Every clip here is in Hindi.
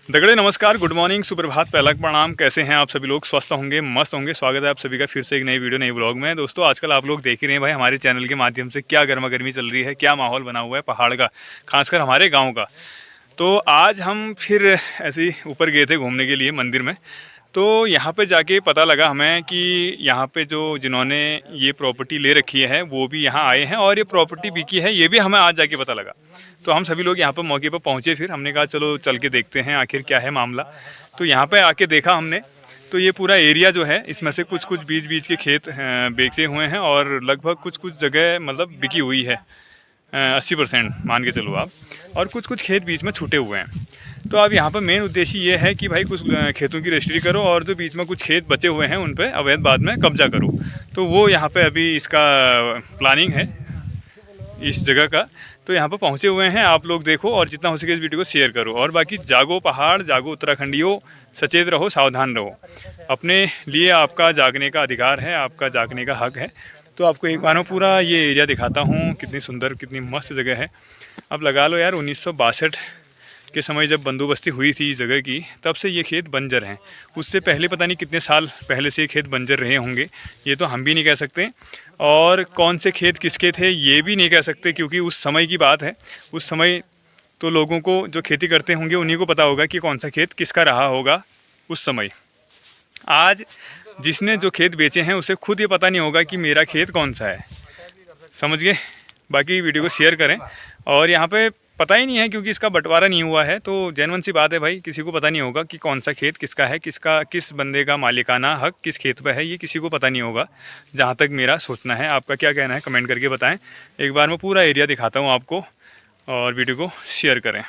दगड़े नमस्कार, गुड मॉर्निंग, सुप्रभात, पहला प्रणाम। कैसे हैं आप सभी लोग? स्वस्थ होंगे, मस्त होंगे। स्वागत है आप सभी का फिर से एक नई वीडियो, नई ब्लॉग में। दोस्तों, आजकल आप लोग देख ही रहे हैं भाई हमारे चैनल के माध्यम से क्या गर्मा गर्मी चल रही है, क्या माहौल बना हुआ है पहाड़ का, खासकर हमारे गाँव का। तो आज हम फिर ऐसे ही ऊपर गए थे घूमने के लिए मंदिर में। तो यहाँ पे जाके पता लगा हमें कि यहाँ पे जो जिन्होंने ये प्रॉपर्टी ले रखी है वो भी यहाँ आए हैं और ये प्रॉपर्टी बिकी है, ये भी हमें आज जाके पता लगा। तो हम सभी लोग यहाँ पर मौके पर पहुँचे। फिर हमने कहा चलो चल के देखते हैं आखिर क्या है मामला। तो यहाँ पे आके देखा हमने, तो ये पूरा एरिया जो है इसमें से कुछ कुछ बीच बीच के खेत बेचे हुए हैं और लगभग कुछ कुछ जगह मतलब बिकी हुई है 80% मान के चलो आप, और कुछ कुछ खेत बीच में छूटे हुए हैं। तो अब यहाँ पर मेन उद्देश्य ये है कि भाई कुछ खेतों की रजिस्ट्री करो और जो बीच में कुछ खेत बचे हुए हैं उन पर अवैध बाद में कब्जा करो। तो वो यहाँ पे अभी इसका प्लानिंग है इस जगह का। तो यहाँ पर पहुँचे हुए हैं, आप लोग देखो और जितना हो सके इस वीडियो को शेयर करो। और बाकी जागो पहाड़, जागो उत्तराखंडियों, सचेत रहो, सावधान रहो। अपने लिए आपका जागने का अधिकार है, आपका जागने का हक है। तो आपको एक बार मैं पूरा ये एरिया दिखाता हूँ, कितनी सुंदर, कितनी मस्त जगह है। अब लगा लो यार 1962 के समय जब बंदोबस्ती हुई थी इस जगह की, तब से ये खेत बंजर हैं। उससे पहले पता नहीं कितने साल पहले से ये खेत बंजर रहे होंगे, ये तो हम भी नहीं कह सकते। और कौन से खेत किसके थे ये भी नहीं कह सकते, क्योंकि उस समय की बात है। उस समय तो लोगों को जो खेती करते होंगे उन्हीं को पता होगा कि कौन सा खेत किसका रहा होगा उस समय। आज जिसने जो खेत बेचे हैं उसे खुद ये पता नहीं होगा कि मेरा खेत कौन सा है, समझ गए। बाकी वीडियो को शेयर करें। और यहाँ पे पता ही नहीं है क्योंकि इसका बंटवारा नहीं हुआ है, तो जेन्युइन सी बात है भाई, किसी को पता नहीं होगा कि कौन सा खेत किसका है, किस बंदे का मालिकाना हक किस खेत पे है, ये किसी को पता नहीं होगा, जहाँ तक मेरा सोचना है। आपका क्या कहना है कमेंट करके बताएं। एक बार मैं पूरा एरिया दिखाता हूँ आपको और वीडियो को शेयर करें।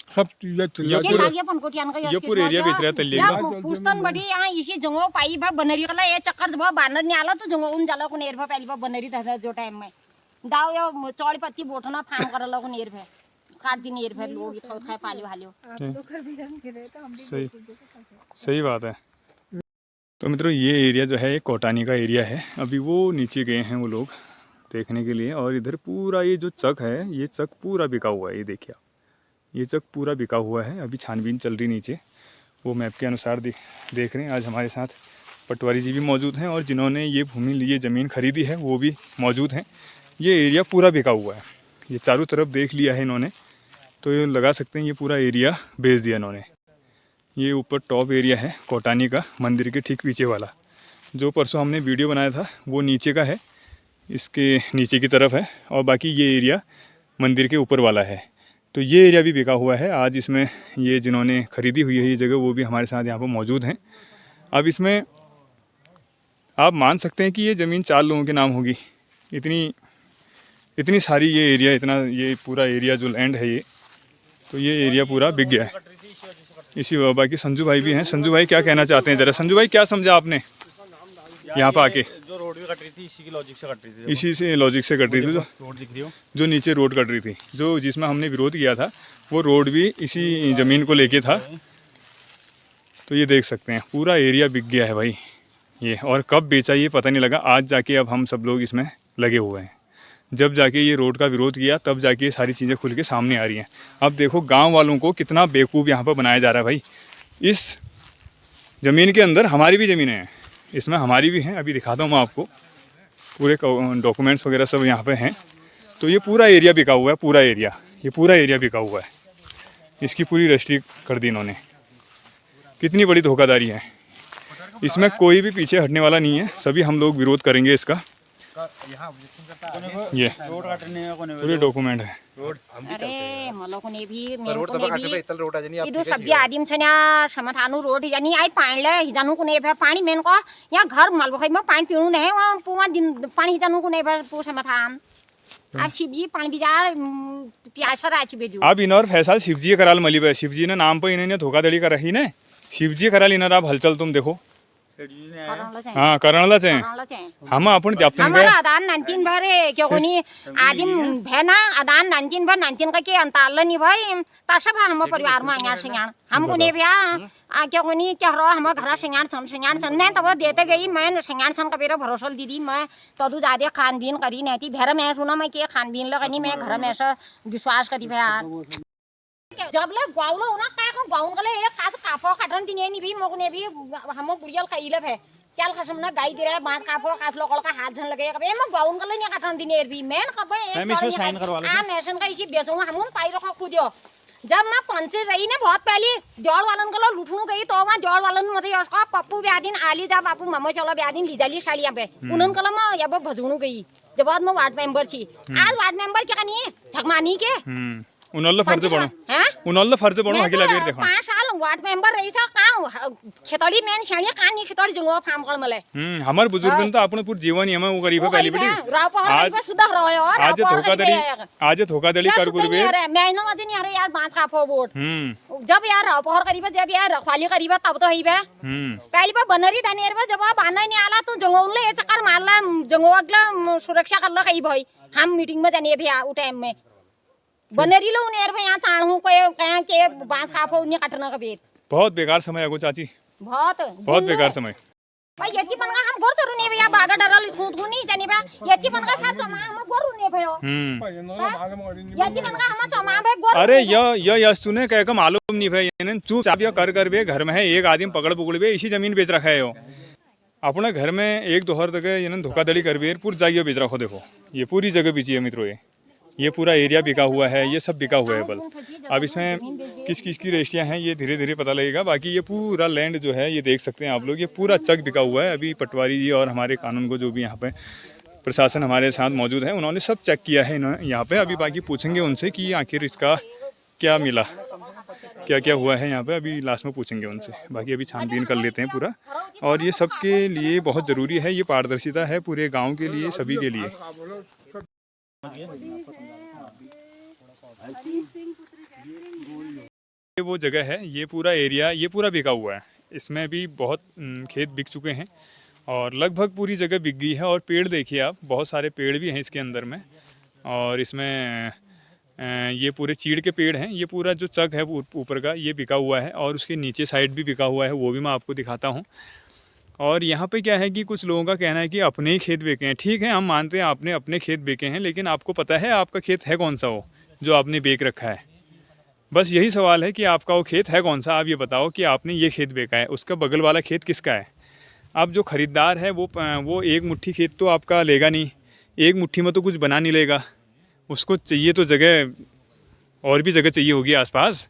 सब ये पूरा एरिया बेच रहा है तल्ली का। पुस्तन बड़ी यहाँ इसी जंगो पाई भा बनरी कला ये चक्कर भा बानर नहीं आला तो जंगो उन जाला को नेर भा पहली भा बनरी था जो टाइम में दाव यो चौड़ी पत्ती बोटना फार्म करला को नेर भा काट दी नेर भा लोग इतना खाए पाली भालियो। सही बात है। तो मित्रों, ये एरिया जो है कोटानी का एरिया है। अभी वो नीचे गए हैं वो लोग देखने के लिए। और इधर पूरा ये जो चक है, ये चक पूरा बिका हुआ है। ये देखिए, ये चक पूरा बिका हुआ है। अभी छानबीन चल रही नीचे, वो मैप के अनुसार देख रहे हैं। आज हमारे साथ पटवारी जी भी मौजूद हैं और जिन्होंने ये भूमि लिए ज़मीन खरीदी है वो भी मौजूद हैं। ये एरिया पूरा बिका हुआ है। ये चारों तरफ देख लिया है इन्होंने, तो ये लगा सकते हैं ये पूरा एरिया बेच दिया इन्होंने। ये ऊपर टॉप एरिया है कोटानी का, मंदिर के ठीक पीछे वाला। जो परसों हमने वीडियो बनाया था वो नीचे का है, इसके नीचे की तरफ है। और बाकी ये एरिया मंदिर के ऊपर वाला है। तो ये एरिया भी बिका हुआ है। आज इसमें ये जिन्होंने ख़रीदी हुई है ये जगह, वो भी हमारे साथ यहाँ पर मौजूद हैं। अब इसमें आप मान सकते हैं कि ये ज़मीन 4 लोगों के नाम होगी। इतनी सारी ये एरिया, ये पूरा एरिया जो लैंड है ये, तो ये एरिया पूरा बिक गया है इसी। बाकी संजू भाई भी हैं। संजू भाई क्या कहना चाहते हैं ज़रा? संजू भाई क्या समझा आपने यहाँ पर आके? जो रोड भी कट रही थी इसी की लॉजिक से कट रही थी। इसी से लॉजिक से कट रही थी। रोड दिख रही हो, जो नीचे रोड कट रही थी, जो जिसमें हमने विरोध किया था, वो रोड भी इसी ज़मीन को लेके था। तो ये देख सकते हैं पूरा एरिया बिक गया है भाई ये। और कब बेचा ये पता नहीं लगा। आज जाके अब हम सब लोग इसमें लगे हुए हैं। जब जाके ये रोड का विरोध किया तब जाके ये सारी चीज़ें खुल के सामने आ रही हैं। अब देखो गाँव वालों को कितना बेवकूफ़ यहाँ पर बनाया जा रहा है भाई। इस ज़मीन के अंदर हमारी भी ज़मीनें हैं, इसमें हमारी भी हैं। अभी दिखाता हूँ मैं आपको, पूरे डॉक्यूमेंट्स वगैरह सब यहाँ पे हैं। तो ये पूरा एरिया बिका हुआ है, पूरा एरिया, ये पूरा एरिया बिका हुआ है। इसकी पूरी रजिस्ट्री कर दी इन्होंने। कितनी बड़ी धोखाधड़ी है। इसमें कोई भी पीछे हटने वाला नहीं है, सभी हम लोग विरोध करेंगे इसका। ये पूरे डॉक्यूमेंट है। अरे मला कोणी भी मेरे कोणी भी इधर सभी आदिम छन्या समथानु रोड यानी आई पाणले हिजानु कोणी भे पानी मेन को यहाँ घर मालबखै में पानी पीणु नहीं वहाँ पूरा दिन पानी हिजानु कोणी भे पू समथान। अब शिवजी पानी बिजार प्यासा राची बेजू। अब इनर फैसल शिवजी कराल मली बे। शिवजी ने नाम पर इन्हें धोखाधड़ी कर रही ने, शिवजी कराल इनर। आप हलचल तुम देखो, हाँ करणलाच आहे। हम आपण हमारा आदान 19 भरे क्यों कोनी आदिम भेना आदान 19 भर 19 का के अंताल नहीं भाई ताशा भा हम परिवार में आया संगान हमको ने भया क्या कोनी क्या रहा हम घर सिंगार सन मैं तब देते गई मैं सिंगार सन का बेरा भरोसा दीदी मैं तदु ज्यादा खानबीन करी नहीं थी भेर मैं सुना मैं के खानबीन लगनी मैं घर में ऐसा विश्वास करी भै यार जब ले गाउलो ना का गाउन गले एक कास काफो काटन दिने नि भी मोकने भी हम बुढ़ियल कइले भै चल खसम ना गाई दे बात काफो कास लोकल का हाथ झन लगे कबे मैं गाउन गले नि काटन दिने भी मैं कबे मैम इसमें साइन करवा लो हां मेशन का इसी बेचूंगा हम पाई रखो खुदियो जब मैं पंचे रही ने बहुत पहले दौड़ वालन को लुटनु गई तो वहाँ दौड़ वालन मते उसका पप्पू ब्यादिन आली जा बापू मम्मा चलो ब्यादिन लिजाली साड़ियाँ पे उन्हन कला मैं यहाँ भजूनु गई जब बाद में वार्ड मेंबर छी आज वार्ड मेंबर क्या नहीं झकमानी के उन्होंने फर्ज पड़ो उन्होंने फर्ज पड़ो अगला बेर देखो 5 साल वार्ड मेंबर रही छ का खेतड़ी मेन छेणी कानी खेतड़ी जंगो फार्म कल मले हमार बुजुर्गन तो अपने पूर जीवन यमा वो गरीब पहली बेटी आज सुधा रहो आज धोखाधड़ी कर गुरबे मैं न मजे नहीं अरे यार बांस काफो वोट जब यार पहर करीब जब यार रखवाली करीब तब तो हईबे पहली बार बनरी दानेर में जब बाना नहीं आला तो जंगोले चक्कर मारला जंगो अगला सुरक्षा करला कई भाई हम मीटिंग में जाने भैया उ टाइम में बनरी लो नेर भैया चाणू कोई कहां के बांस काफो उन्हें काटना का बेत बहुत बेकार समय आगो चाची बहुत बेकार समय भाई यति बनगा हम गोर चरुने भैया बागा डरल थुनी जाने बा यति बनगा सार चमा हम गोरुने भयो यति बनगा हम चमा भे गोर अरे य सुने कह का मालूम नहीं भाई इन्हें चुपचाप या कर बे घर में है एक आदमी पकड़ पकड़ बे इसी जमीन बेच रखा है यो अपने घर में एक दोहर तक इन्हें धोखाधड़ी कर बे पूरी जगह बेच रखो देखो ये पूरी जगह बेची है मित्रों ये पूरा एरिया बिका हुआ है ये सब बिका हुआ है बल अब इसमें किस किस की रजिस्ट्रियाँ हैं ये धीरे धीरे पता लगेगा बाकी ये पूरा लैंड जो है ये देख सकते हैं आप लोग ये पूरा चक बिका हुआ है अभी पटवारी जी और हमारे कानून को जो भी यहाँ पे प्रशासन हमारे साथ मौजूद है उन्होंने सब चेक किया है यहाँ पे अभी बाकी पूछेंगे उनसे कि आखिर इसका क्या मिला क्या क्या हुआ है यहाँ पे अभी लास्ट में पूछेंगे उनसे बाकी अभी छानबीन कर लेते हैं पूरा और ये सबके लिए बहुत ज़रूरी है ये पारदर्शिता है पूरे गाँव के लिए सभी के लिए ये वो जगह है ये पूरा एरिया ये पूरा बिका हुआ है इसमें भी बहुत खेत बिक चुके हैं और लगभग पूरी जगह बिक गई है और पेड़ देखिए आप बहुत सारे पेड़ भी हैं इसके अंदर में और इसमें ये पूरे चीड़ के पेड़ हैं ये पूरा जो चक है ऊपर का ये बिका हुआ है और उसके नीचे साइड भी बिका हुआ है वो भी मैं आपको दिखाता हूँ और यहाँ पे क्या है कि कुछ लोगों का कहना है कि अपने ही खेत बेचे हैं ठीक है हम मानते हैं आपने अपने खेत बेचे हैं लेकिन आपको पता है आपका खेत है कौन सा वो जो आपने बेच रखा है बस यही सवाल है कि आपका वो खेत है कौन सा आप ये बताओ कि आपने ये खेत बेचा है उसका बगल वाला खेत किसका है अब जो ख़रीदार है वो एक मुट्ठी खेत तो आपका लेगा नहीं एक मुट्ठी में तो कुछ बना नहीं लेगा उसको चाहिए तो जगह और भी जगह चाहिए होगी आसपास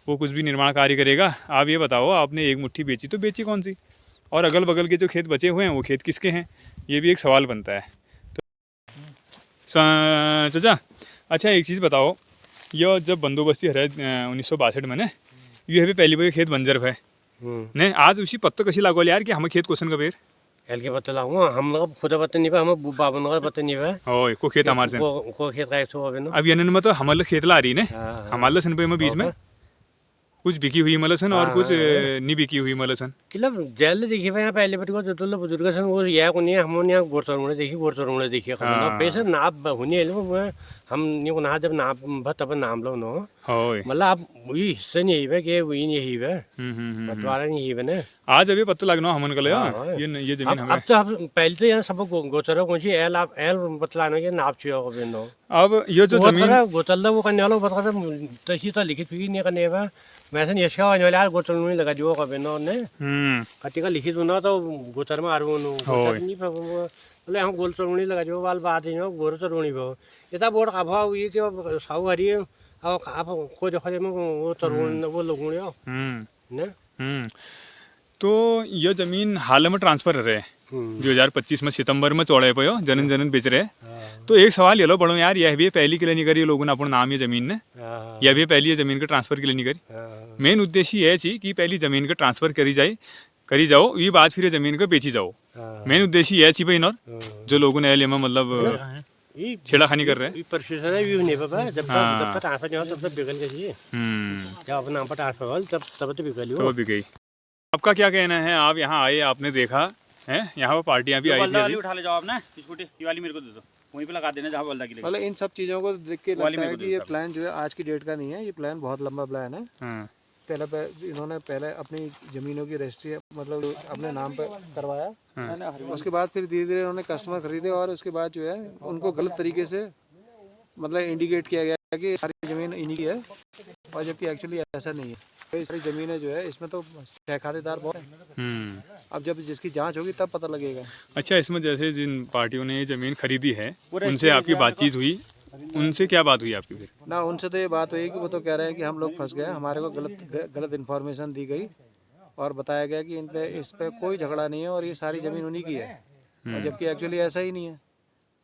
वो कुछ भी निर्माण कार्य करेगा आप ये बताओ आपने एक मुट्ठी बेची तो बेची कौन सी और अगल बगल के जो खेत बचे हुए हैं वो खेत किसके हैं ये भी एक सवाल बनता है तो चाचा अच्छा एक चीज़ बताओ यह जब बंदोबस्ती हरे 1962 में ने ये पहली बार खेत बंजर है ने आज उसी पत्तो कशी लागवली यार कि हमें खेत क्वेश्चन का बेर एल के पत्ता लागू हम लोग खुद पत्ता नहीं हम बाबन का पत्ता नहीं है ओए को खेत हमारे से को खेत का एक अबे अब ये में तो हमारे खेत ला रही ने हमारे सन पे में बीच में कुछ बिकी हुई मलसन और कुछ नहीं बिकी हुई मलसन किला जेल देखी भाई पहले बट को जो तो बुजुर्ग सन वो या को नहीं हम यहाँ गोरचरुणे देखी पैसे नाप हुने हम नहीं को ना जब नाप तब नाम लो नो मतलब आप वही हिस्सा नहीं है कि वही नहीं है बटवारा नहीं है ना आज अभी पता लगना हमन कल ये जमीन हमें अब तो हम पहले से यहाँ सब गोचर कौन सी एल आप एल बतलाने के नाप चाहिए नो अब ये जो जमीन गोचल वो करने वाला बता तसी तो लिखित भी नहीं करने बा मैंने ये शायद वाले यार गोचर नहीं लगा जो कबे नो ने कति का लिखित ना तो गोचर में आरु नो नहीं बोले हम गोल चरुणी लगा जो वाल बात है गोर चरुणी भो इतना बोर्ड अभाव ये जो साहू हरी आप को देखो जे वो चरुण वो लोगुणी हो ने तो ये जमीन हाल में ट्रांसफर रहे 2025 में सितंबर में चौड़े पे जनन बेच रहे तो एक सवाल ये लो बड़ो यार यह भी पहली के लिए नहीं करी लोगों ने अपना नाम ये जमीन ने यह भी पहली ये जमीन के ट्रांसफर के लिए नहीं करी मेन उद्देश्य ये थी कि पहली जमीन का ट्रांसफर करी जाओ ये बात फिर जमीन को बेची जाओ मेन उद्देश्य यह थी भाई और जो लोगों ने एल मतलब छेड़ाखानी कर रहे हैं जब ट्रांसफर तब बिगल गई जब अपना नाम पर ट्रांसफर तब तो बिगल आपका क्या कहना है आप यहाँ आए आपने देखा है यहाँ पर पार्टियाँ भी आई थी उठा ले जाओ आपने स्कूटी ये वाली मेरे को दे दो वहीं पे लगा देना जहाँ बल्दा की लगी मतलब इन सब चीज़ों को देख के लगता है कि ये प्लान जो है आज की डेट का नहीं है ये प्लान बहुत लंबा प्लान है इन्होंने पहले अपनी ज़मीनों की रजिस्ट्री मतलब अपने नाम पे करवाया। उसके बाद फिर धीरे धीरे उन्होंने कस्टमर खरीदे और उसके बाद जो है उनको गलत तरीके से मतलब इंडिकेट किया गया कि सारी ज़मीन इन्हीं की है, और जबकि एक्चुअली ऐसा नहीं है। तो सारी ज़मीनें जो है इसमें तो खातेदार बहुत हैं। अब जब जिसकी जांच होगी तब पता लगेगा। अच्छा, इसमें जैसे जिन पार्टियों ने ये ज़मीन खरीदी है उनसे आपकी बातचीत हुई, उनसे क्या बात हुई आपकी फिर? ना उनसे तो ये बात हुई कि वो तो कह रहे हैं कि हम लोग फंस गए, हमारे को गलत इन्फॉर्मेशन दी गई और बताया गया कि इस पे कोई झगड़ा नहीं है और ये सारी ज़मीन उन्हीं की है, और जबकि एक्चुअली ऐसा ही नहीं है।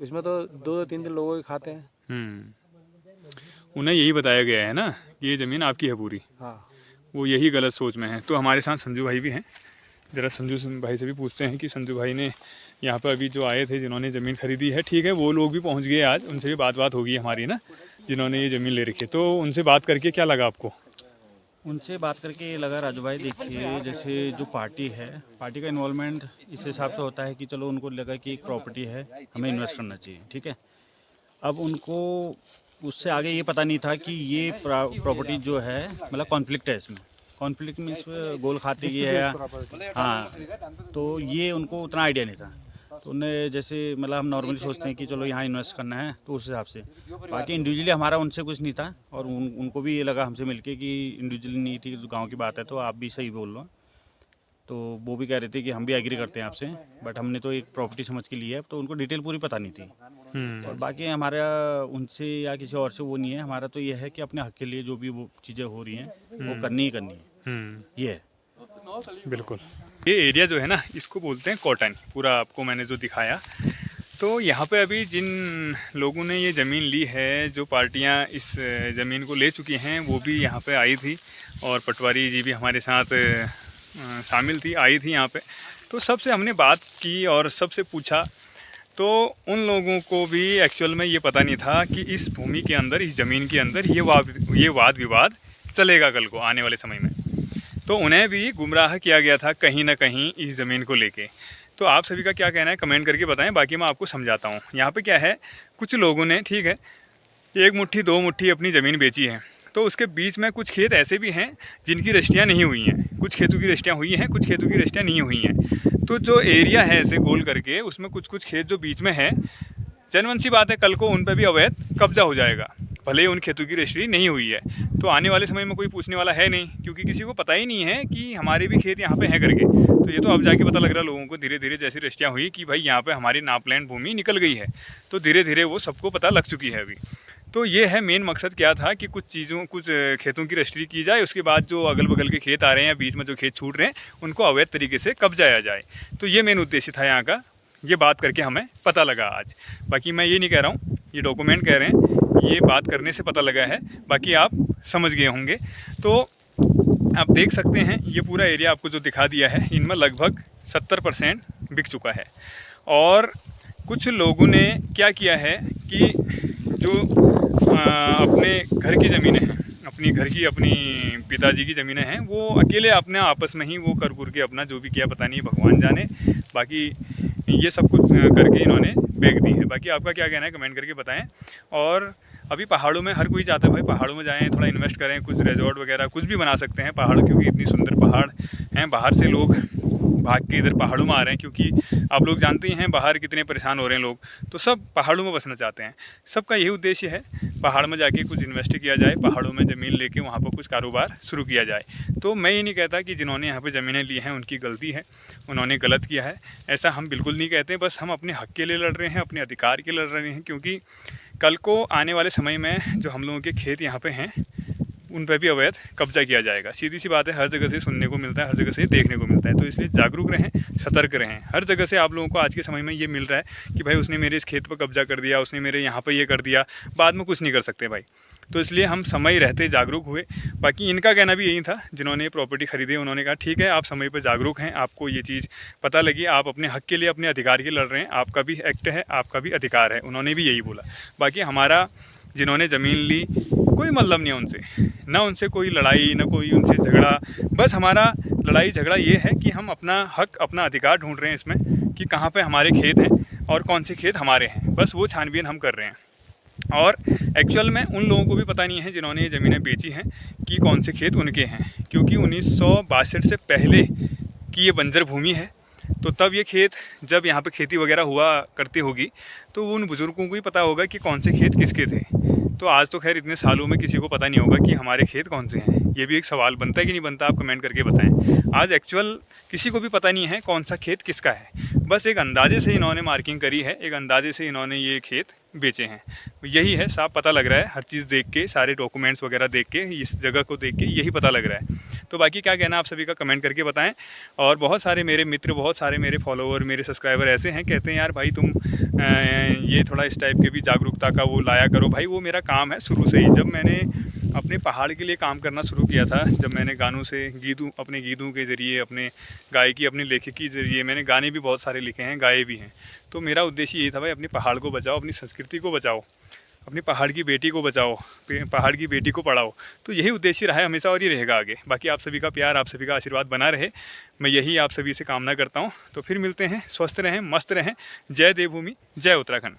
इसमें तो 2-3 लोगों के खाते हैं। उन्हें यही बताया गया है ना कि ये ज़मीन आपकी है पूरी। हाँ, वो यही गलत सोच में है। तो हमारे साथ संजू भाई भी हैं, ज़रा संजू भाई से भी पूछते हैं कि संजू भाई ने यहाँ पर अभी जो आए थे जिन्होंने ज़मीन खरीदी है, ठीक है, वो लोग भी पहुँच गए आज, उनसे भी बात होगी हमारी ना, जिन्होंने ये ज़मीन ले रखी है। तो उनसे बात करके क्या लगा आपको? उनसे बात करके ये लगा राजू भाई, देखिए जैसे जो पार्टी है, पार्टी का इन्वॉल्वमेंट इस हिसाब से होता है कि चलो उनको लगा कि एक प्रॉपर्टी है, हमें इन्वेस्ट करना चाहिए, ठीक है। अब उनको उससे आगे ये पता नहीं था कि ये प्रॉपर्टी जो है मतलब कॉन्फ्लिक्ट है, इसमें कॉन्फ्लिक्ट मीन्स गोल खाते ये है। हाँ, तो ये उनको उतना आइडिया नहीं था। तो उन्हें जैसे मतलब हम नॉर्मली सोचते हैं कि चलो यहाँ इन्वेस्ट करना है, तो उस हिसाब से बाकी इंडिविजुअली हमारा उनसे कुछ नहीं था, और उनको भी ये लगा हमसे मिलके कि इंडिविजुअली नहीं थी, गांव की बात है, तो आप भी सही बोल लो। तो वो भी कह रहे थे कि हम भी एग्री करते हैं आपसे, बट हमने तो एक प्रॉपर्टी समझ के लिए है, तो उनको डिटेल पूरी पता नहीं थी। और बाकी हमारा उनसे या किसी और से वो नहीं है, हमारा तो ये है कि अपने हक के लिए जो भी वो चीज़ें हो रही हैं वो करनी ही करनी है, ये है। बिल्कुल। ये एरिया जो है ना, इसको बोलते हैं कॉटन, पूरा आपको मैंने जो दिखाया। तो यहाँ पे अभी जिन लोगों ने ये ज़मीन ली है, जो पार्टियाँ इस ज़मीन को ले चुकी हैं, वो भी यहाँ पे आई थी, और पटवारी जी भी हमारे साथ शामिल थी, आई थी यहाँ पे। तो सबसे हमने बात की और सबसे पूछा, तो उन लोगों को भी एक्चुअल में ये पता नहीं था कि इस भूमि के अंदर, इस ज़मीन के अंदर ये वाद विवाद चलेगा कल को आने वाले समय में। तो उन्हें भी गुमराह किया गया था कहीं ना कहीं इस ज़मीन को लेके। तो आप सभी का क्या कहना है कमेंट करके बताएं, बाकी मैं आपको समझाता हूँ। यहाँ पे क्या है, कुछ लोगों ने, ठीक है, 1 मुट्ठी 2 मुट्ठी अपनी ज़मीन बेची है, तो उसके बीच में कुछ खेत ऐसे भी हैं जिनकी रजिस्ट्रियाँ नहीं हुई हैं। कुछ खेतों की रजिस्ट्रियाँ हुई हैं, कुछ खेतों की रजिस्ट्रियाँ नहीं हुई हैं। तो जो एरिया है ऐसे गोल करके, उसमें कुछ खेत जो बीच में है, जनवन सी बात है, कल को उन पर भी अवैध कब्जा हो जाएगा, भले ही उन खेतों की रजिस्ट्री नहीं हुई है। तो आने वाले समय में कोई पूछने वाला है नहीं, क्योंकि किसी को पता ही नहीं है कि हमारे भी खेत यहाँ पे हैं करके। तो ये तो अब जाके पता लग रहा है लोगों को, धीरे धीरे जैसी रजिस्ट्रियाँ हुई कि भाई यहाँ पे हमारी नापलैंड भूमि निकल गई है, तो धीरे धीरे वो सबको पता लग चुकी है अभी। तो ये है मेन मकसद क्या था कि कुछ खेतों की रजिस्ट्री की जाए, उसके बाद जो अगल बगल के खेत आ रहे हैं, बीच में जो खेत छूट रहे हैं, उनको अवैध तरीके से कब्जाया जाए। तो ये मेन उद्देश्य था यहाँ का, ये बात करके हमें पता लगा आज। बाकी मैं ये नहीं कह रहा हूँ, ये डॉक्यूमेंट कह रहे हैं, ये बात करने से पता लगा है, बाकी आप समझ गए होंगे। तो आप देख सकते हैं ये पूरा एरिया आपको जो दिखा दिया है, इनमें लगभग 70% बिक चुका है। और कुछ लोगों ने क्या किया है कि जो अपने घर की ज़मीनें हैं, अपनी पिताजी की ज़मीनें हैं, वो अकेले अपने आपस में ही वो कर के अपना जो भी किया पता नहीं, भगवान जाने, बाकी ये सब कुछ करके इन्होंने बेच दी है। बाकी आपका क्या कहना है कमेंट करके बताएं। और अभी पहाड़ों में हर कोई चाहता है भाई पहाड़ों में जाएं, थोड़ा इन्वेस्ट करें, कुछ रिजॉर्ट वगैरह कुछ भी बना सकते हैं पहाड़, क्योंकि इतनी सुंदर पहाड़ हैं। बाहर से लोग भाग के इधर पहाड़ों में आ रहे हैं, क्योंकि आप लोग जानते ही हैं बाहर कितने परेशान हो रहे हैं लोग, तो सब पहाड़ों में बसना चाहते हैं। सबका यही उद्देश्य है, पहाड़ में जाके कुछ इन्वेस्ट किया जाए, पहाड़ों में ज़मीन लेके वहाँ पर कुछ कारोबार शुरू किया जाए। तो मैं ये नहीं कहता कि जिन्होंने यहाँ पे ज़मीनें ली हैं उनकी गलती है, उन्होंने गलत किया है, ऐसा हम बिल्कुल नहीं कहते। बस हम अपने हक़ के लिए लड़ रहे हैं, अपने अधिकार के लिए लड़ रहे हैं, क्योंकि कल को आने वाले समय में जो हम लोगों के खेत यहाँ पे हैं उन पर भी अवैध कब्जा किया जाएगा। सीधी सी बात है, हर जगह से सुनने को मिलता है, हर जगह से देखने को मिलता है। तो इसलिए जागरूक रहें, सतर्क रहें। हर जगह से आप लोगों को आज के समय में ये मिल रहा है कि भाई उसने मेरे इस खेत पर कब्जा कर दिया, उसने मेरे यहाँ पर ये कर दिया, बाद में कुछ नहीं कर सकते भाई। तो इसलिए हम समय रहते जागरूक हुए। बाकी इनका कहना भी यही था, जिन्होंने प्रॉपर्टी खरीदी उन्होंने कहा ठीक है, आप समय पर जागरूक हैं, आपको ये चीज़ पता लगी, आप अपने हक़ के लिए, अपने अधिकार के लिए लड़ रहे हैं, आपका भी एक्ट है, आपका भी अधिकार है, उन्होंने भी यही बोला। बाकी हमारा जिन्होंने ज़मीन ली कोई मतलब नहीं है उनसे, ना उनसे कोई लड़ाई, ना कोई उनसे झगड़ा। बस हमारा लड़ाई झगड़ा ये है कि हम अपना हक, अपना अधिकार ढूंढ रहे हैं इसमें कि कहाँ पे हमारे खेत हैं और कौन से खेत हमारे हैं, बस वो छानबीन हम कर रहे हैं। और एक्चुअल में उन लोगों को भी पता नहीं है जिन्होंने ये ज़मीनें बेची हैं कि कौन से खेत उनके हैं, क्योंकि 1962 से पहले की ये बंजर भूमि है। तो तब ये खेत जब यहाँ पे खेती वगैरह हुआ करती होगी तो उन बुज़ुर्गों को ही पता होगा कि कौन से खेत किसके थे। तो आज तो खैर इतने सालों में किसी को पता नहीं होगा कि हमारे खेत कौन से हैं। ये भी एक सवाल बनता है कि नहीं बनता, आप कमेंट करके बताएं। आज एक्चुअल किसी को भी पता नहीं है कौन सा खेत किसका है, बस एक अंदाजे से इन्होंने मार्किंग करी है, एक अंदाजे से इन्होंने ये खेत बेचे हैं। यही है, साफ पता लग रहा है, हर चीज़ देख के, सारे डॉक्यूमेंट्स वगैरह देख के, इस जगह को देख के यही पता लग रहा है। तो बाकी क्या कहना आप सभी का कमेंट करके बताएं। और बहुत सारे मेरे मित्र, बहुत सारे मेरे फॉलोवर, मेरे सब्सक्राइबर ऐसे हैं, कहते हैं यार भाई तुम ये थोड़ा इस टाइप के भी जागरूकता का वो लाया करो। भाई वो मेरा काम है शुरू से ही। जब मैंने अपने पहाड़ के लिए काम करना शुरू किया था, जब मैंने गानों से अपने गीतों के ज़रिए, अपने गायकी, अपनी लेखकी के ज़रिए मैंने गाने भी बहुत सारे लिखे हैं, गाए भी हैं। तो मेरा उद्देश्य यही था भाई, अपने पहाड़ को बचाओ, अपनी संस्कृति को बचाओ, अपनी पहाड़ की बेटी को बचाओ, पहाड़ की बेटी को पढ़ाओ। तो यही उद्देश्य रहा है हमेशा और ये रहेगा आगे। बाकी आप सभी का प्यार, आप सभी का आशीर्वाद बना रहे, मैं यही आप सभी से कामना करता हूँ। तो फिर मिलते हैं, स्वस्थ रहें, मस्त रहें। जय देवभूमि, जय उत्तराखंड।